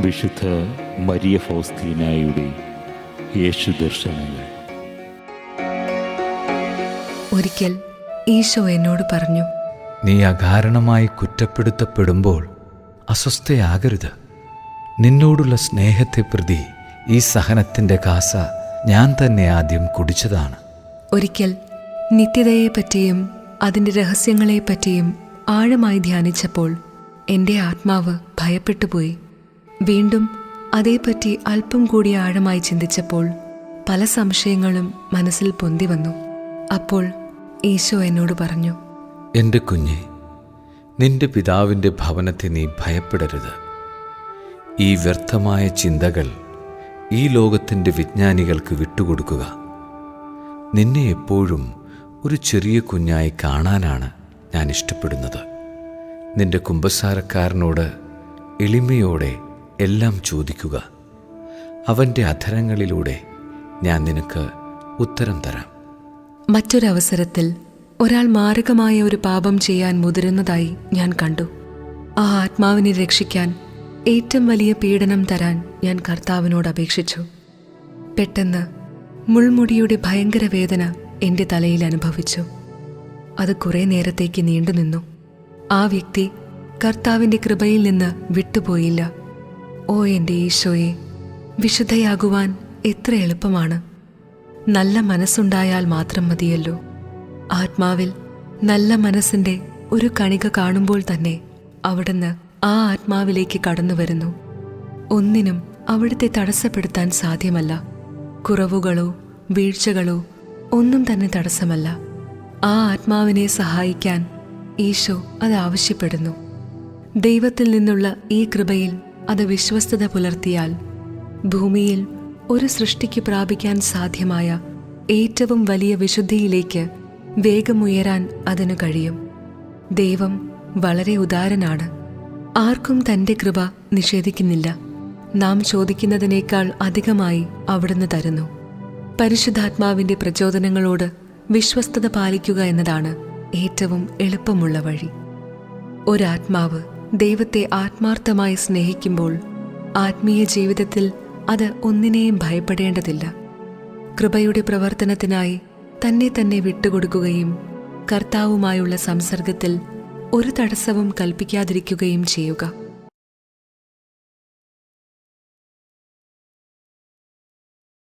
വിശുദ്ധ മരിയ ഫൗസ്തീനായുടെ യേശു ദർശനങ്ങൾ. ഒരിക്കൽ ഈശോ എന്നോട് പറഞ്ഞു, നീ അകാരണമായി കുറ്റപ്പെടുത്തപ്പെടുമ്പോൾ അസ്വസ്ഥയാകരുത്. നിന്നോടുള്ള സ്നേഹത്തെ പ്രതി ഈ സഹനത്തിൻ്റെ കാസ ഞാൻ തന്നെ ആദ്യം കുടിച്ചതാണ്. ഒരിക്കൽ നിത്യതയെപ്പറ്റിയും അതിൻ്റെ രഹസ്യങ്ങളെപ്പറ്റിയും ആഴമായി ധ്യാനിച്ചപ്പോൾ എൻ്റെ ആത്മാവ് ഭയപ്പെട്ടുപോയി. വീണ്ടും അതേപ്പറ്റി അല്പം കൂടി ആഴമായി ചിന്തിച്ചപ്പോൾ പല സംശയങ്ങളും മനസ്സിൽ പൊന്തി വന്നു. അപ്പോൾ ഈശോ എന്നോട് പറഞ്ഞു, എൻ്റെ കുഞ്ഞെ, നിന്റെ പിതാവിൻ്റെ ഭവനത്തെ നീ ഭയപ്പെടരുത്. ഈ വ്യർത്ഥമായ ചിന്തകൾ ഈ ലോകത്തിൻ്റെ വിജ്ഞാനികൾക്ക് വിട്ടുകൊടുക്കുക. നിന്നെ എപ്പോഴും ഒരു ചെറിയ കുഞ്ഞായി കാണാനാണ് ഞാൻ ഇഷ്ടപ്പെടുന്നത്. നിന്റെ കുമ്പസാരക്കാരനോട് എളിമയോടെ എല്ലാം ചോദിക്കുക. അവൻ്റെ അധരങ്ങളിലൂടെ ഞാൻ നിനക്ക് ഉത്തരം തരാം. മറ്റൊരവസരത്തിൽ ഒരാൾ മാരകമായ ഒരു പാപം ചെയ്യാൻ മുതിരുന്നതായി ഞാൻ കണ്ടു. ആ ആത്മാവിനെ രക്ഷിക്കാൻ ഏറ്റവും വലിയ പീഡനം തരാൻ ഞാൻ കർത്താവിനോട് അപേക്ഷിച്ചു. പെട്ടെന്ന് മുൾമുടിയുടെ ഭയങ്കര വേദന എൻ്റെ തലയിൽ അനുഭവിച്ചു. അത് കുറേ നേരത്തേക്ക് നീണ്ടുനിന്നു. ആ വ്യക്തി കർത്താവിൻ്റെ കൃപയിൽ നിന്ന് വിട്ടുപോയില്ല. ഓ എൻ്റെ ഈശോയെ, വിശുദ്ധയാകുവാൻ എത്ര എളുപ്പമാണ്! നല്ല മനസ്സുണ്ടായാൽ മാത്രം മതിയല്ലോ. ആത്മാവിൽ നല്ല മനസ്സിൻ്റെ ഒരു കണിക കാണുമ്പോൾ തന്നെ അവിടുന്ന് ആ ആത്മാവിലേക്ക് കടന്നു വരുന്നു. ഒന്നിനും അവിടുത്തെ തടസ്സപ്പെടുത്താൻ സാധ്യമല്ല. കുറവുകളോ വീഴ്ചകളോ ഒന്നും തന്നെ തടസ്സമല്ല. ആ ആത്മാവിനെ സഹായിക്കാൻ ഈശോ അത് ആവശ്യപ്പെടുന്നു. ദൈവത്തിൽ നിന്നുള്ള ഈ കൃപയിൽ അത് വിശ്വസ്തത പുലർത്തിയാൽ ഭൂമിയിൽ ഒരു സൃഷ്ടിക്ക് പ്രാപിക്കാൻ സാധ്യമായ ഏറ്റവും വലിയ വിശുദ്ധിയിലേക്ക് വേഗമുയരാൻ അതിനു കഴിയും. ദൈവം വളരെ ഉദാരനാണ്. ആർക്കും തൻ്റെ കൃപ നിഷേധിക്കുന്നില്ല. നാം ചോദിക്കുന്നതിനേക്കാൾ അധികമായി അവിടുന്ന് തരുന്നു. പരിശുദ്ധാത്മാവിൻ്റെ പ്രചോദനങ്ങളോട് വിശ്വസ്തത പാലിക്കുക എന്നതാണ് ഏറ്റവും എളുപ്പമുള്ള വഴി. ഒരാത്മാവ് ദൈവത്തെ ആത്മാർത്ഥമായി സ്നേഹിക്കുമ്പോൾ ആത്മീയ ജീവിതത്തിൽ അത് ഒന്നിനെയും ഭയപ്പെടേണ്ടതില്ല. കൃപയുടെ പ്രവർത്തനത്തിനായി തന്നെ വിട്ടുകൊടുക്കുകയും കർത്താവുമായുള്ള സംസർഗത്തിൽ ഒരു തടസ്സവും കൽപ്പിക്കാതിരിക്കുകയും ചെയ്യുക.